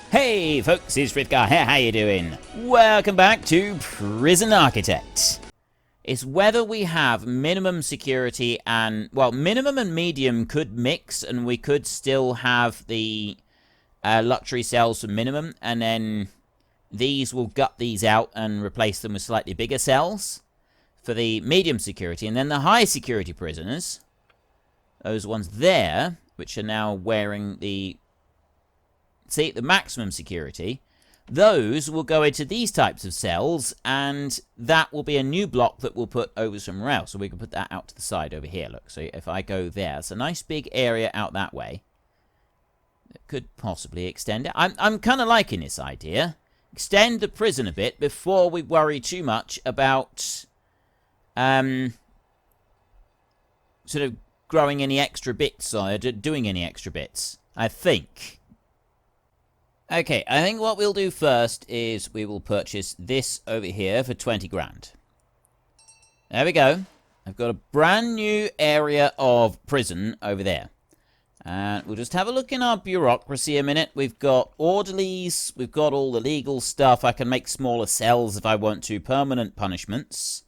Hey folks, it's Frithgar here, how you doing? Welcome back to Prison Architect. It's whether we have minimum security and, well, minimum and medium could mix and we could still have the luxury cells for minimum, and then these will gut these out and replace them with slightly bigger cells for the medium security, and then the high security prisoners, those ones there, which are now wearing the maximum security, those will go into these types of cells, and that will be a new block that we'll put over somewhere else. So we can put that out to the side over here. Look, so if I go there, it's a nice big area out that way. It could possibly extend it. I'm kind of liking this idea. Extend the prison a bit before we worry too much about sort of growing any extra bits or doing any extra bits, I think. Okay, I think what we'll do first is we will purchase this over here for 20 grand. There we go. I've got a brand new area of prison over there. And we'll just have a look in our bureaucracy a minute. We've got orderlies. We've got all the legal stuff. I can make smaller cells if I want to. Permanent punishments.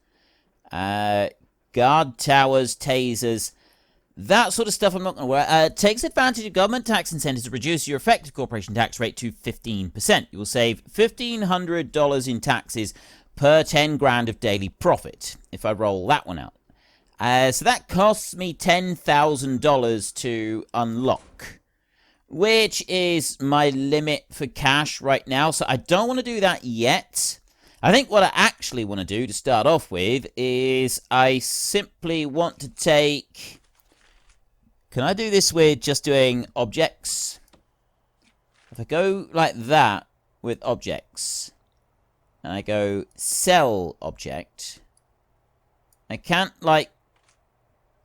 Guard towers, tasers. That sort of stuff I'm not going to worry. Takes advantage of government tax incentives to reduce your effective corporation tax rate to 15%. You will save $1,500 in taxes per 10 grand of daily profit, if I roll that one out. So that costs me $10,000 to unlock, which is my limit for cash right now. So I don't want to do that yet. I think what I actually want to do to start off with is I simply want to take... Can I do this with just doing objects? If I go like that with objects, and I go cell object, I can't, like,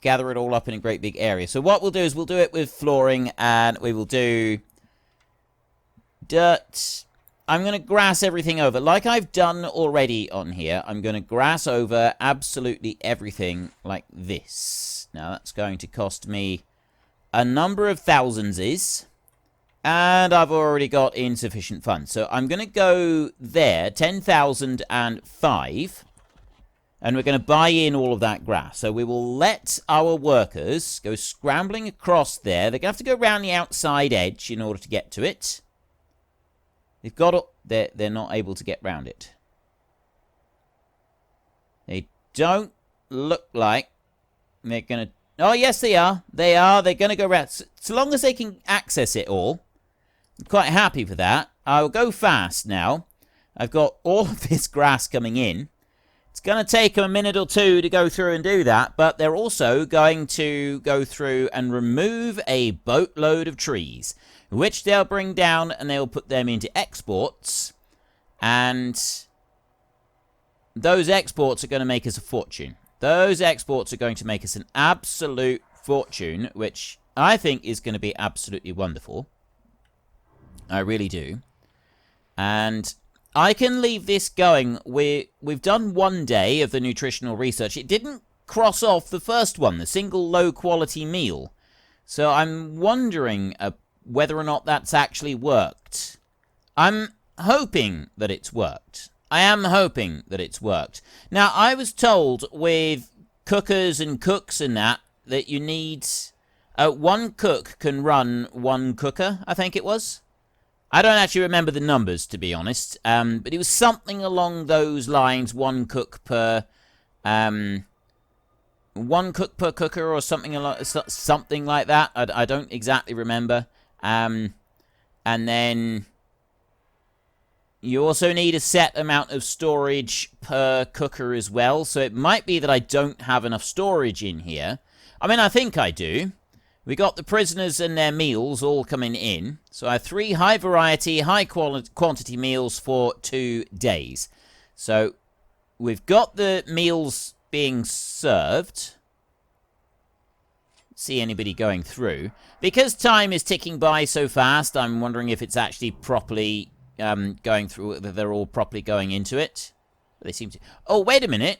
gather it all up in a great big area. So what we'll do is we'll do it with flooring, and we will do dirt. I'm going to grass everything over. Like I've done already on here, I'm going to grass over absolutely everything like this. Now that's going to cost me a number of thousands, and I've already got insufficient funds. So I'm going to go there, 10,005, and we're going to buy in all of that grass. So we will let our workers go scrambling across there. They're going to have to go around the outside edge in order to get to it. They've got to, they're not able to get round it. They don't look like they're going to... Oh, yes, they are. They are. They're going to go around. So long as they can access it all. I'm quite happy for that. I'll go fast now. I've got all of this grass coming in. It's going to take them a minute or two to go through and do that. But they're also going to go through and remove a boatload of trees, which they'll bring down and they'll put them into exports. And those exports are going to make us a fortune. Those exports are going to make us an absolute fortune, which I think is going to be absolutely wonderful. I really do. And I can leave this going. We've done one day of the nutritional research. It didn't cross off the first one, the single low-quality meal. So I'm wondering whether or not that's actually worked. I'm hoping that it's worked. I am hoping that it's worked. Now, I was told with cookers and cooks and that you need... one cook can run one cooker, I think it was. I don't actually remember the numbers, to be honest. But it was something along those lines, one cook per cooker or something like that. I don't exactly remember. And then... you also need a set amount of storage per cooker as well. So it might be that I don't have enough storage in here. I mean, I think I do. We got the prisoners and their meals all coming in. So I have 3 high variety, high quantity meals for 2 days. So we've got the meals being served. See anybody going through. Because time is ticking by so fast, I'm wondering if it's actually properly... going through, they're all properly going into it. They seem to... Oh, wait a minute.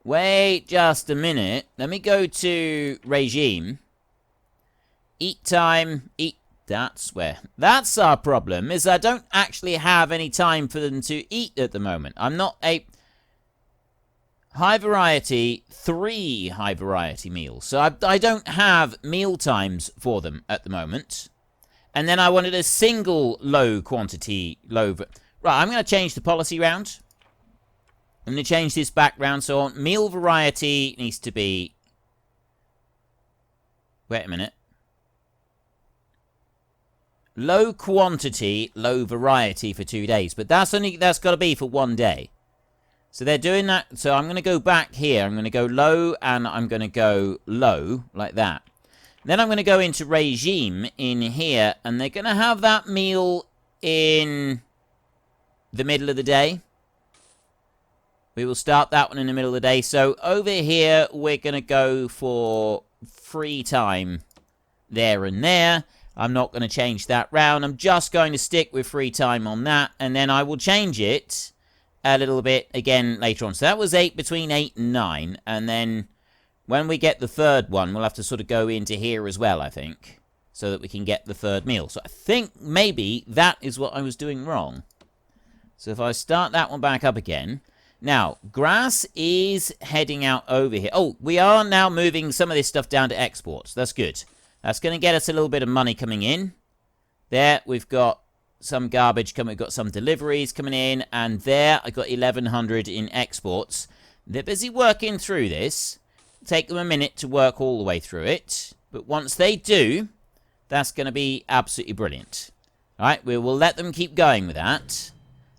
Wait just a minute. Let me go to regime. Eat time, eat That's our problem, is I don't actually have any time for them to eat at the moment. I'm not a... High variety, 3 high variety meals. So I don't have meal times for them at the moment. And then I wanted a single low quantity, Right, I'm going to change the policy round. I'm going to change this back round. So meal variety needs to be... Wait a minute. Low quantity, low variety for 2 days. But that's got to be for 1 day. So they're doing that. So I'm going to go back here. I'm going to go low and I'm going to go low like that. Then I'm going to go into regime in here. And they're going to have that meal in the middle of the day. We will start that one in the middle of the day. So over here, we're going to go for free time there and there. I'm not going to change that round. I'm just going to stick with free time on that. And then I will change it a little bit again later on. So that was between 8 and 9. And then when we get the third one, we'll have to sort of go into here as well, I think, so that we can get the third meal. So I think maybe that is what I was doing wrong. So if I start that one back up again. Now, grass is heading out over here. Oh, we are now moving some of this stuff down to exports. That's good. That's going to get us a little bit of money coming in. There, we've got some garbage coming. We've got some deliveries coming in. And there, I got 1,100 in exports. They're busy working through this. Take them a minute to work all the way through it. But once they do, that's going to be absolutely brilliant. All right, we will let them keep going with that.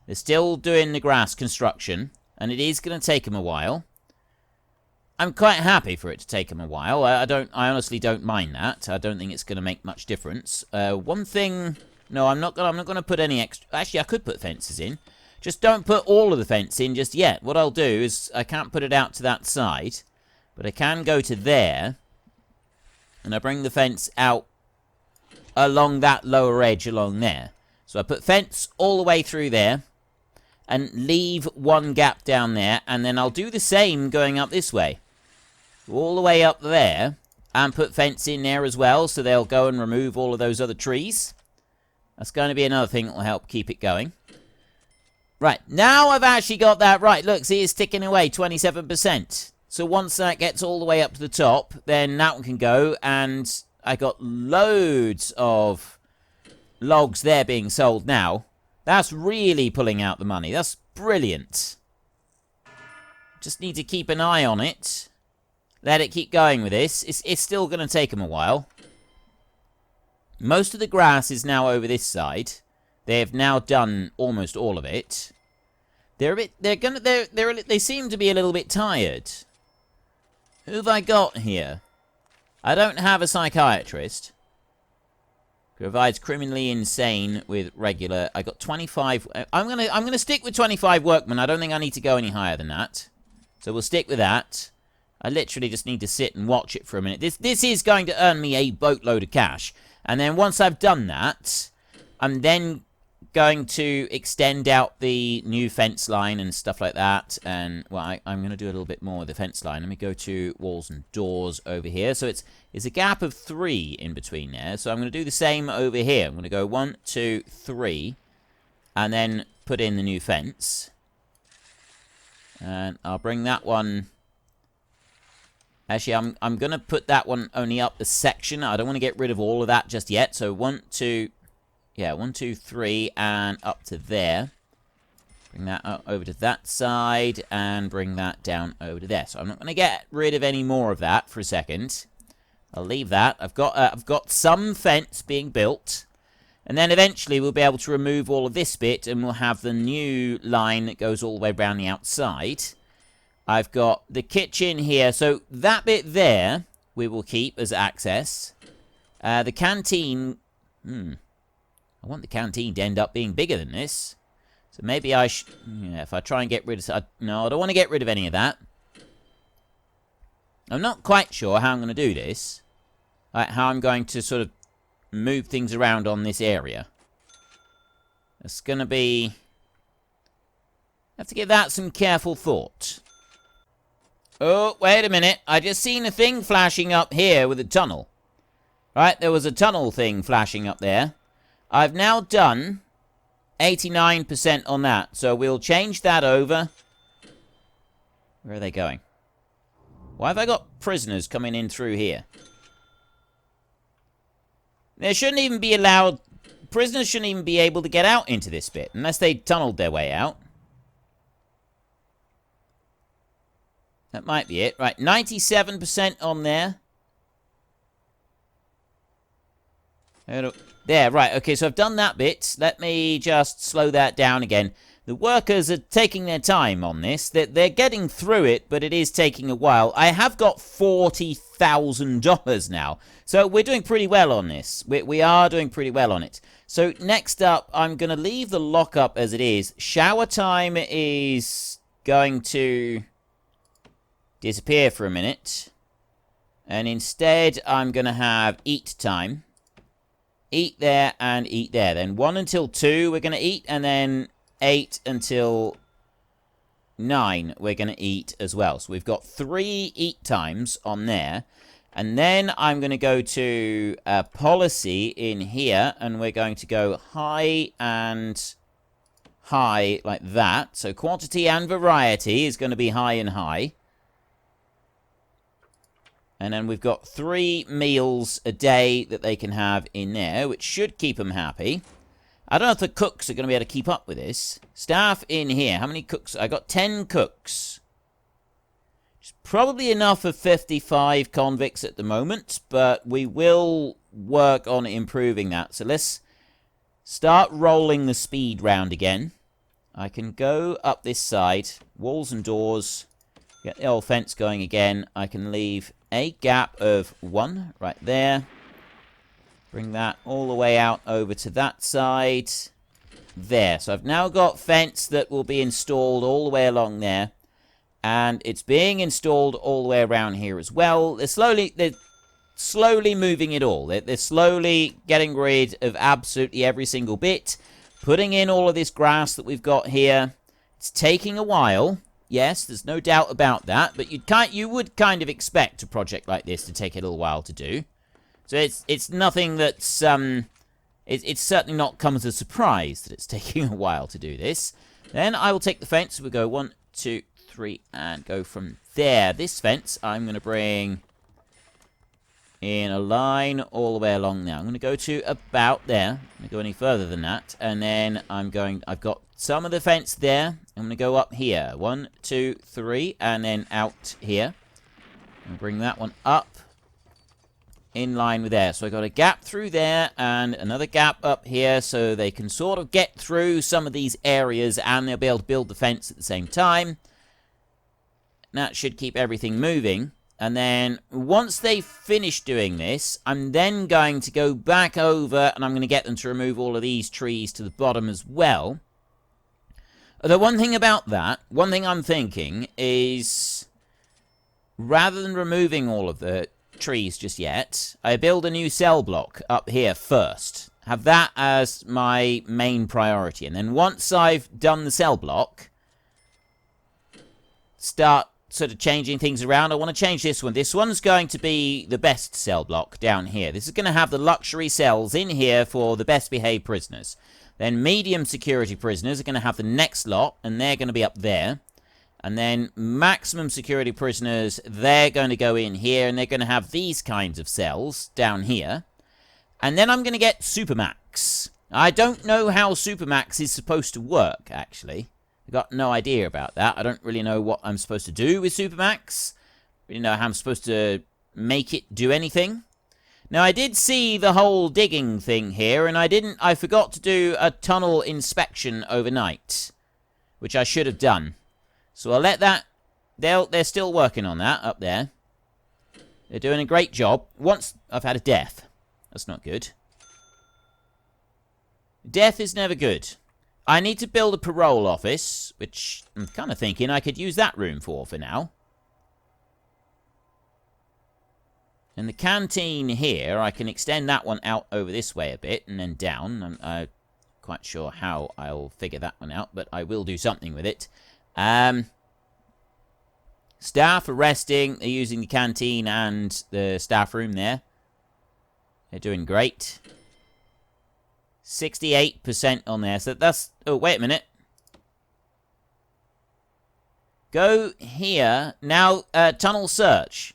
They're still doing the grass construction. And it is going to take them a while. I'm quite happy for it to take them a while. I honestly don't mind that. I don't think it's going to make much difference. One thing... No, I'm not going to put any extra... Actually, I could put fences in. Just don't put all of the fence in just yet. What I'll do is... I can't put it out to that side. But I can go to there. And I bring the fence out along that lower edge along there. So I put fence all the way through there. And leave one gap down there. And then I'll do the same going up this way. All the way up there. And put fence in there as well. So they'll go and remove all of those other trees. That's going to be another thing that will help keep it going. Right. Now I've actually got that right. Look, see, it's ticking away. 27%. So once that gets all the way up to the top. Then that one can go. And I got loads of logs there being sold now. That's really pulling out the money. That's brilliant. Just need to keep an eye on it. Let it keep going with this. It's still going to take them a while. Most of the grass is now over this side. They have now done almost all of it. They seem to be a little bit tired. Who have I got here? I don't have a psychiatrist. Provides criminally insane with regular. I got 25. I'm gonna stick with 25 workmen. I don't think I need to go any higher than that. So we'll stick with that. I literally just need to sit and watch it for a minute. This is going to earn me a boatload of cash. And then once I've done that, I'm then going to extend out the new fence line and stuff like that. And, well, I'm going to do a little bit more with the fence line. Let me go to walls and doors over here. So it's a gap of 3 in between there. So I'm going to do the same over here. I'm going to go 1, 2, 3. And then put in the new fence. And I'll bring that one... Actually, I'm going to put that one only up a section. I don't want to get rid of all of that just yet. So 1, 2... Yeah, 1, 2, 3, and up to there. Bring that up over to that side, and bring that down over to there. So I'm not going to get rid of any more of that for a second. I'll leave that. I've got some fence being built, and then eventually we'll be able to remove all of this bit, and we'll have the new line that goes all the way around the outside. I've got the kitchen here, so that bit there we will keep as access. The canteen... I want the canteen to end up being bigger than this. So maybe I should... Yeah, if I try and get rid of... No, I don't want to get rid of any of that. I'm not quite sure how I'm going to do this. How I'm going to sort of move things around on this area. It's going to be... I have to give that some careful thought. Oh, wait a minute. I just seen a thing flashing up here with a tunnel. Right, there was a tunnel thing flashing up there. I've now done 89% on that. So we'll change that over. Where are they going? Why have I got prisoners coming in through here? There shouldn't even be allowed... Prisoners shouldn't even be able to get out into this bit. Unless they tunneled their way out. That might be it. Right, 97% on there. There, right. Okay, so I've done that bit. Let me just slow that down again. The workers are taking their time on this. They're getting through it, but it is taking a while. I have got $40,000 now. So we're doing pretty well on this. We are doing pretty well on it. So next up, I'm going to leave the lockup as it is. Shower time is going to disappear for a minute. And instead, I'm going to have eat time. Eat there and eat there. Then 1 until 2 we're going to eat. And then 8 until 9 we're going to eat as well. So we've got 3 eat times on there. And then I'm going to go to policy in here. And we're going to go high and high like that. So quantity and variety is going to be high and high. And then we've got 3 meals a day that they can have in there, which should keep them happy. I don't know if the cooks are going to be able to keep up with this. Staff in here. How many cooks? I got 10 cooks. It's probably enough for 55 convicts at the moment, but we will work on improving that. So let's start rolling the speed round again. I can go up this side. Walls and doors. Get the old fence going again. I can leave a gap of 1 right there. Bring that all the way out over to that side. There. So I've now got fence that will be installed all the way along there. And it's being installed all the way around here as well. They're slowly moving it all. They're slowly getting rid of absolutely every single bit. Putting in all of this grass that we've got here. It's taking a while. Yes, there's no doubt about that, but you would kind of expect a project like this to take a little while to do. So it's nothing that's it's certainly not come as a surprise that it's taking a while to do this. Then I will take the fence. We go 1, 2, 3, and go from there. This fence I'm going to bring in a line all the way along now. I'm going to go to about there. I'm going to go any further than that, and then I've got some of the fence there. I'm going to go up here. 1, 2, 3, and then out here. And bring that one up in line with there. So I got a gap through there and another gap up here, so they can sort of get through some of these areas and they'll be able to build the fence at the same time. That should keep everything moving. And then once they finish doing this, I'm then going to go back over and I'm going to get them to remove all of these trees to the bottom as well. The one thing about that, one thing I'm thinking is, rather than removing all of the trees just yet, I build a new cell block up here first. Have that as my main priority. And then once I've done the cell block, start sort of changing things around. I want to change this one. This one's going to be the best cell block down here. This is going to have the luxury cells in here for the best behaved prisoners. Then medium security prisoners are going to have the next lot, and they're going to be up there. And then maximum security prisoners, they're going to go in here, and they're going to have these kinds of cells down here. And then I'm going to get Supermax. I don't know how Supermax is supposed to work, actually. I've got no idea about that. I don't really know what I'm supposed to do with Supermax. I don't really know how I'm supposed to make it do anything. Now, I did see the whole digging thing here, and I forgot to do a tunnel inspection overnight, which I should have done. So I'll let that, they're still working on that up there. They're doing a great job. Once I've had a death. That's not good. Death is never good. I need to build a parole office, which I'm kind of thinking I could use that room for now. And the canteen here, I can extend that one out over this way a bit and then down. I'm not quite sure how I'll figure that one out, but I will do something with it. Staff are resting. They're using the canteen and the staff room there. They're doing great. 68% on there. So that's... Oh, wait a minute. Go here. Now, tunnel search.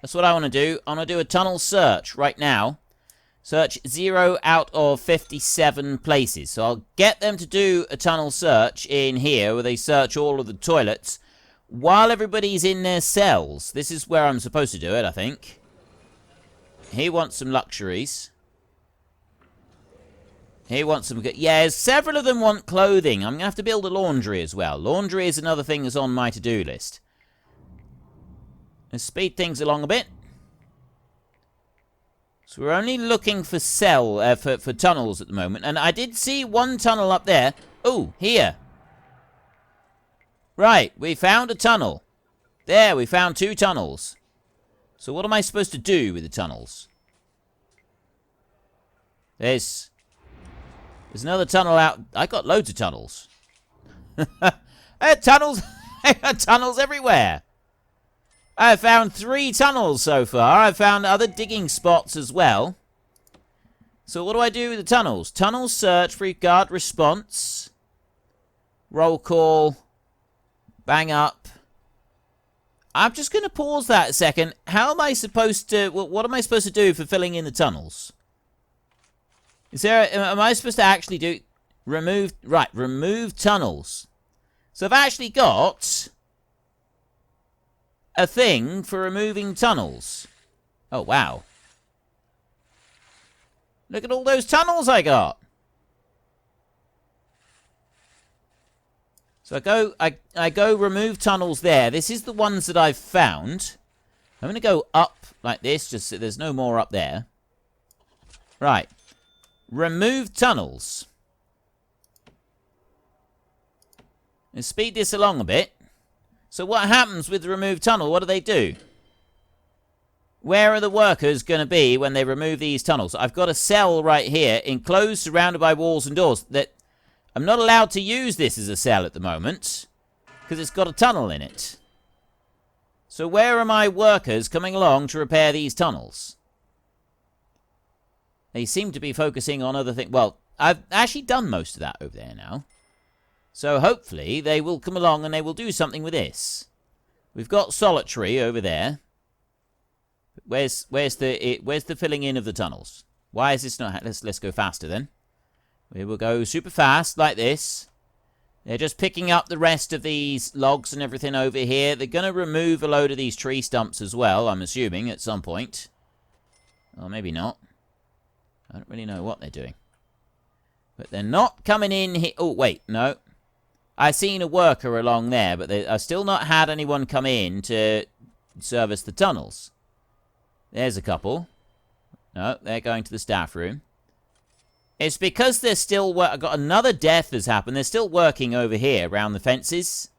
That's what I want to do. I want to do a tunnel search right now. Search 0 out of 57 places. So I'll get them to do a tunnel search in here where they search all of the toilets while everybody's in their cells. This is where I'm supposed to do it, I think. He wants some luxuries. He wants some... Yeah, several of them want clothing. I'm going to have to build a laundry as well. Laundry is another thing that's on my to-do list. Let's speed things along a bit. So we're only looking for for tunnels at the moment. And I did see one tunnel up there. Oh, here. Right, we found a tunnel. There, we found 2 tunnels. So what am I supposed to do with the tunnels? There's another tunnel out. I got loads of tunnels. Tunnels. Tunnels everywhere. I found 3 tunnels so far. I found other digging spots as well. So what do I do with the tunnels? Tunnel search, free guard response. Roll call. Bang up. I'm just going to pause that a second. How am I supposed to... What am I supposed to do for filling in the tunnels? Is there... Am I supposed to actually do... Remove... Right, remove tunnels. So I've actually got... a thing for removing tunnels. Oh, wow. Look at all those tunnels I got. So I go remove tunnels there. This is the ones that I've found. I'm going to go up like this, just so there's no more up there. Right. Remove tunnels. Let's speed this along a bit. So what happens with the removed tunnel? What do they do? Where are the workers going to be when they remove these tunnels? I've got a cell right here, enclosed, surrounded by walls and doors. That I'm not allowed to use this as a cell at the moment, because it's got a tunnel in it. So where are my workers coming along to repair these tunnels? They seem to be focusing on other things. Well, I've actually done most of that over there now. So hopefully they will come along and they will do something with this. We've got solitary over there. Where's the filling in of the tunnels? Why is this not... Let's go faster then. We will go super fast like this. They're just picking up the rest of these logs and everything over here. They're going to remove a load of these tree stumps as well, I'm assuming, at some point. Or maybe not. I don't really know what they're doing. But they're not coming in here... Oh, wait, no. I've seen a worker along there, but I've still not had anyone come in to service the tunnels. There's a couple. No, they're going to the staff room. It's because they're still... I've got another death has happened. They're still working over here around the fences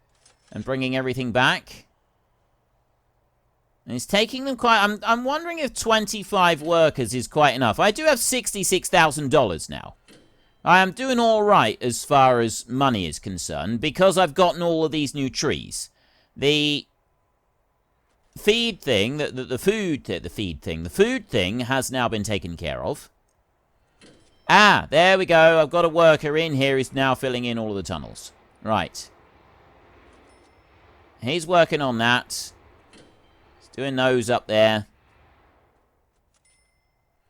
and bringing everything back. And it's taking them quite... I'm wondering if 25 workers is quite enough. I do have $66,000 now. I am doing all right as far as money is concerned because I've gotten all of these new trees. The feed thing, the food thing has now been taken care of. Ah, there we go. I've got a worker in here who's now filling in all of the tunnels. Right. He's working on that. He's doing those up there.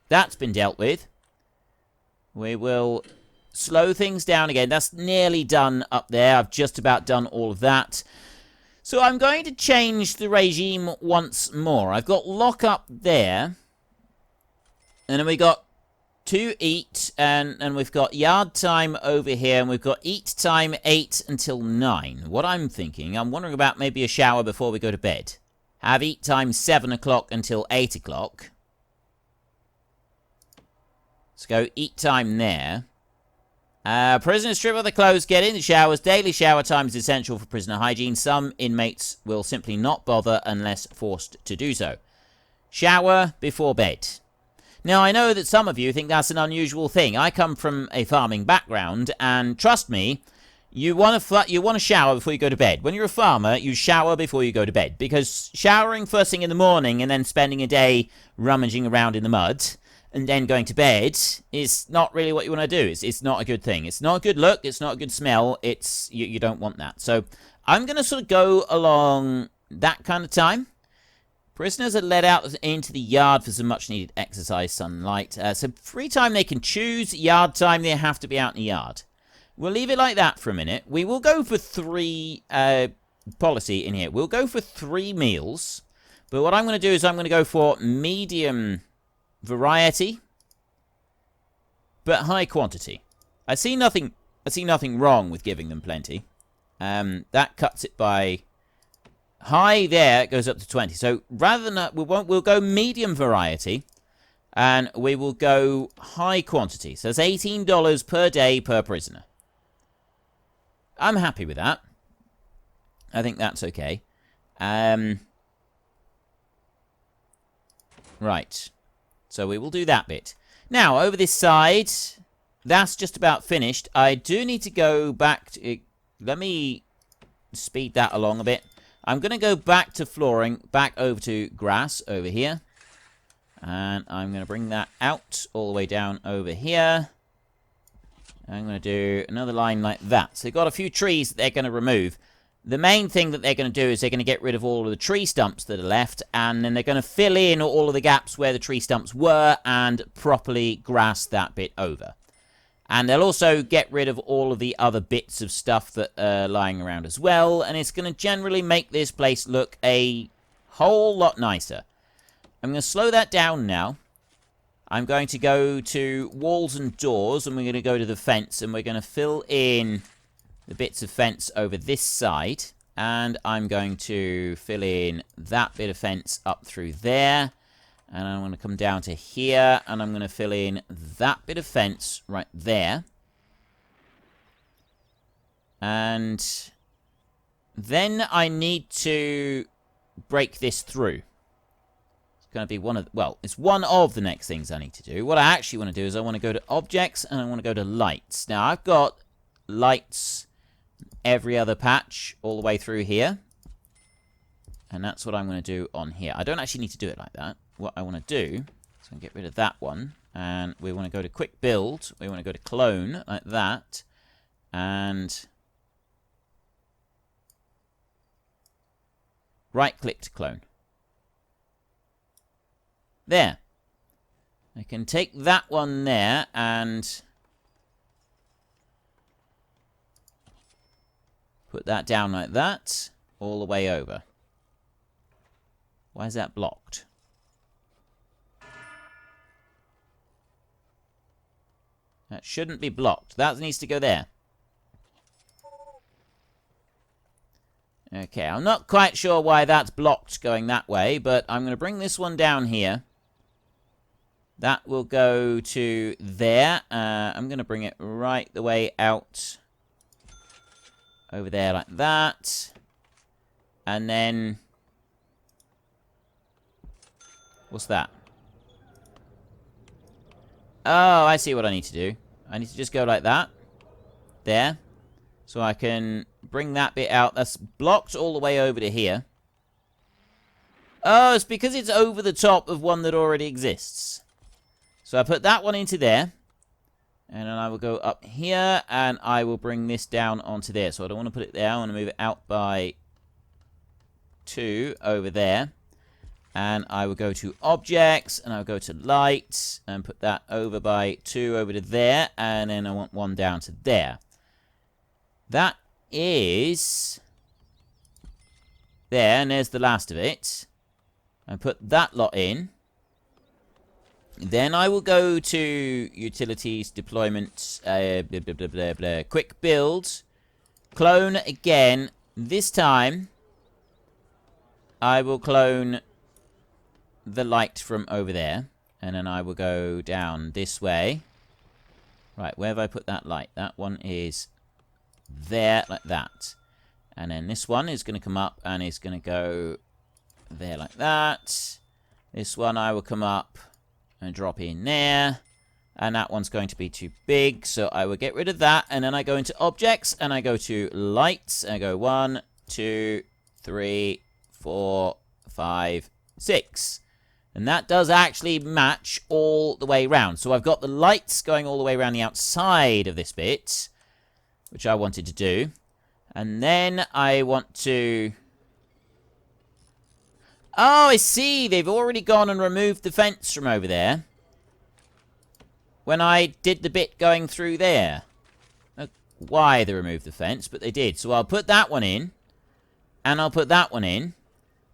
That's been dealt with. We will slow things down again. That's nearly done up there. I've just about done all of that. So I'm going to change the regime once more. I've got lock up there. And then we got to eat. And we've got yard time over here. And we've got eat time 8 until 9. What I'm thinking, I'm wondering about maybe a shower before we go to bed. Have eat time 7 o'clock until 8 o'clock. Let's go eat time there. Prisoners strip off their clothes, get in the showers. Daily shower time is essential for prisoner hygiene. Some inmates will simply not bother unless forced to do so. Shower before bed. Now, I know that some of you think that's an unusual thing. I come from a farming background, and trust me, you want to shower before you go to bed. When you're a farmer, you shower before you go to bed, because showering first thing in the morning and then spending a day rummaging around in the mud and then going to bed is not really what you want to do. It's not a good thing. It's not a good look. It's not a good smell. You don't want that. So I'm going to sort of go along that kind of time. Prisoners are let out into the yard for some much-needed exercise, sunlight. So free time they can choose. Yard time, they have to be out in the yard. We'll leave it like that for a minute. We will go for 3 policy in here. We'll go for 3 meals. But what I'm going to do is I'm going to go for medium variety, but high quantity. I see nothing wrong with giving them plenty. That cuts it by high there, it goes up to 20. So rather than that, we'll go medium variety, and we will go high quantity. So it's $18 per day per prisoner. I'm happy with that. I think that's okay. Right. So we will do that bit. Now, over this side, that's just about finished. I do need to go back to... Let me speed that along a bit. I'm going to go back to flooring, back over to grass over here. And I'm going to bring that out all the way down over here. I'm going to do another line like that. So they've got a few trees that they're going to remove. The main thing that they're going to do is they're going to get rid of all of the tree stumps that are left, and then they're going to fill in all of the gaps where the tree stumps were and properly grass that bit over. And they'll also get rid of all of the other bits of stuff that are lying around as well, and it's going to generally make this place look a whole lot nicer. I'm going to slow that down now. I'm going to go to walls and doors, and we're going to go to the fence, and we're going to fill in the bits of fence over this side, and I'm going to fill in that bit of fence up through there, and I'm going to come down to here, and I'm going to fill in that bit of fence right there, and then I need to break this through. It's going to be one of the, well, it's one of the next things I need to do. What I actually want to do is I want to go to objects, and I want to go to lights. Now I've got lights every other patch all the way through here, and that's what I'm going to do on here. I don't actually need to do it like that. What I want to do is get rid of that one, and we want to go to quick build, we want to go to clone like that, and right click to clone. There. I can take that one there and put that down like that, all the way over. Why is that blocked? That shouldn't be blocked. That needs to go there. Okay, I'm not quite sure why that's blocked going that way, but I'm going to bring this one down here. That will go to there. I'm going to bring it right the way out over there like that. And then... what's that? Oh, I see what I need to do. I need to just go like that. There. So I can bring that bit out. That's blocked all the way over to here. Oh, it's because it's over the top of one that already exists. So I put that one into there. And then I will go up here, and I will bring this down onto there. So I don't want to put it there. I want to move it out by 2 over there. And I will go to objects, and I'll go to lights, and put that over by 2 over to there. And then I want one down to there. That is there, and there's the last of it. I put that lot in. Then I will go to utilities, deployment, blah, blah, blah, blah, blah. Quick build, clone again. This time, I will clone the light from over there, and then I will go down this way. Right, where have I put that light? That one is there, like that. And then this one is going to come up and is going to go there like that. This one I will come up and drop in there. And that one's going to be too big, so I will get rid of that. And then I go into objects, and I go to lights, and I go 1, 2, 3, 4, 5, 6. And that does actually match all the way around. So I've got the lights going all the way around the outside of this bit, which I wanted to do. And then I want to... Oh, I see. They've already gone and removed the fence from over there when I did the bit going through there. Why they removed the fence, but they did. So I'll put that one in, and I'll put that one in,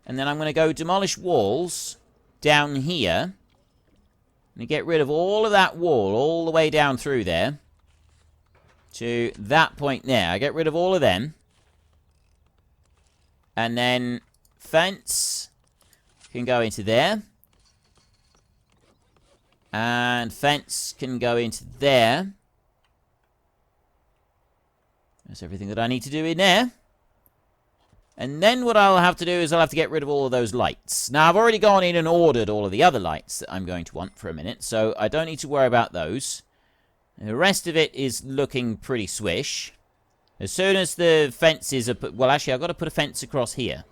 and then I'm going to go demolish walls down here, and get rid of all of that wall all the way down through there to that point there. I get rid of all of them, and then fence can go into there, and fence can go into there. That's everything that I need to do in there. And then what I'll have to do is I'll have to get rid of all of those lights. Now, I've already gone in and ordered all of the other lights that I'm going to want for a minute, so I don't need to worry about those. The rest of it is looking pretty swish. As soon as the fences are put... Well, actually, I've got to put a fence across here.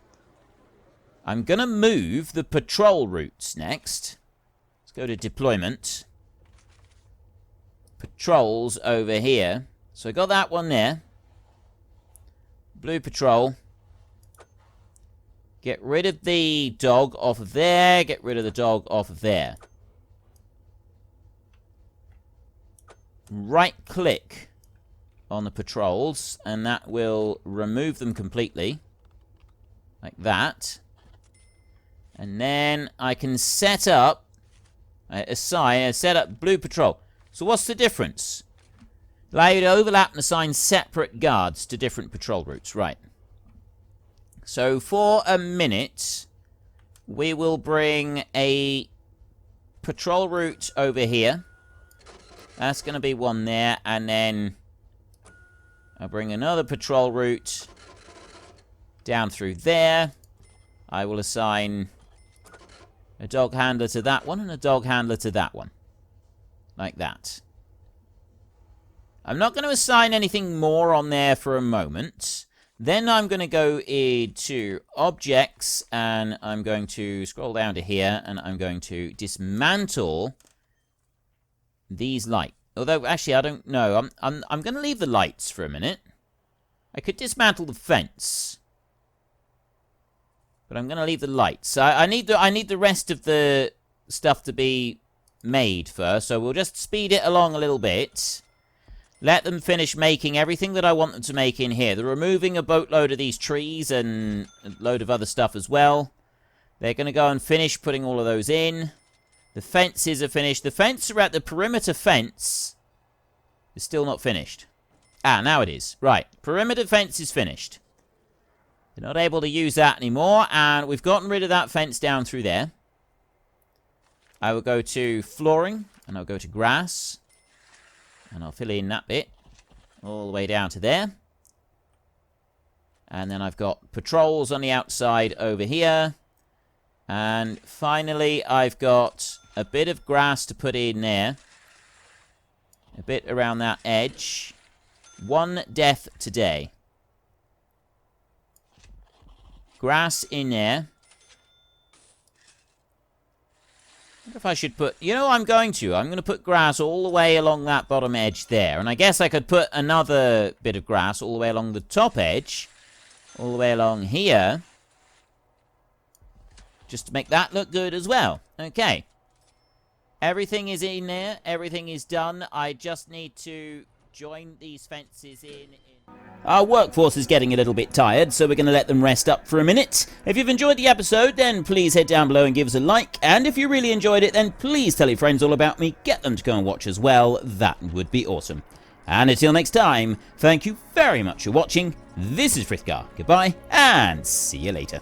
I'm going to move the patrol routes next. Let's go to deployment. Patrols over here. So I got that one there. Blue patrol. Get rid of the dog off of there. Get rid of the dog off of there. Right-click on the patrols, and that will remove them completely. Like that. And then I can set up... set up blue patrol. So what's the difference? Allow you to overlap and assign separate guards to different patrol routes. Right. So for a minute, we will bring a patrol route over here. That's going to be one there. And then I'll bring another patrol route down through there. I will assign a dog handler to that one and a dog handler to that one. Like that. I'm not going to assign anything more on there for a moment. Then I'm going to go into objects, and I'm going to scroll down to here, and I'm going to dismantle these lights. Although, actually, I don't know. I'm going to leave the lights for a minute. I could dismantle the fence, but I'm going to leave the lights. I need the rest of the stuff to be made first, so we'll just speed it along a little bit. Let them finish making everything that I want them to make in here. They're removing a boatload of these trees and a load of other stuff as well. They're going to go and finish putting all of those in. The fences are finished. The fence around the perimeter fence is still not finished. Ah, now it is. Right. Perimeter fence is finished. They're not able to use that anymore, and we've gotten rid of that fence down through there. I will go to flooring, and I'll go to grass. And I'll fill in that bit all the way down to there. And then I've got patrols on the outside over here. And finally, I've got a bit of grass to put in there. A bit around that edge. One death today. Grass in there. I wonder if I should put... You know what I'm going to? I'm going to put grass all the way along that bottom edge there. And I guess I could put another bit of grass all the way along the top edge. All the way along here. Just to make that look good as well. Okay. Everything is in there. Everything is done. I just need to join these fences in. Our workforce is getting a little bit tired, so we're going to let them rest up for a minute. If you've enjoyed the episode, then please head down below and give us a like. And if you really enjoyed it, then please tell your friends all about me. Get them to go and watch as well. That would be awesome. And until next time, thank you very much for watching. This is Frithgar. Goodbye, and see you later.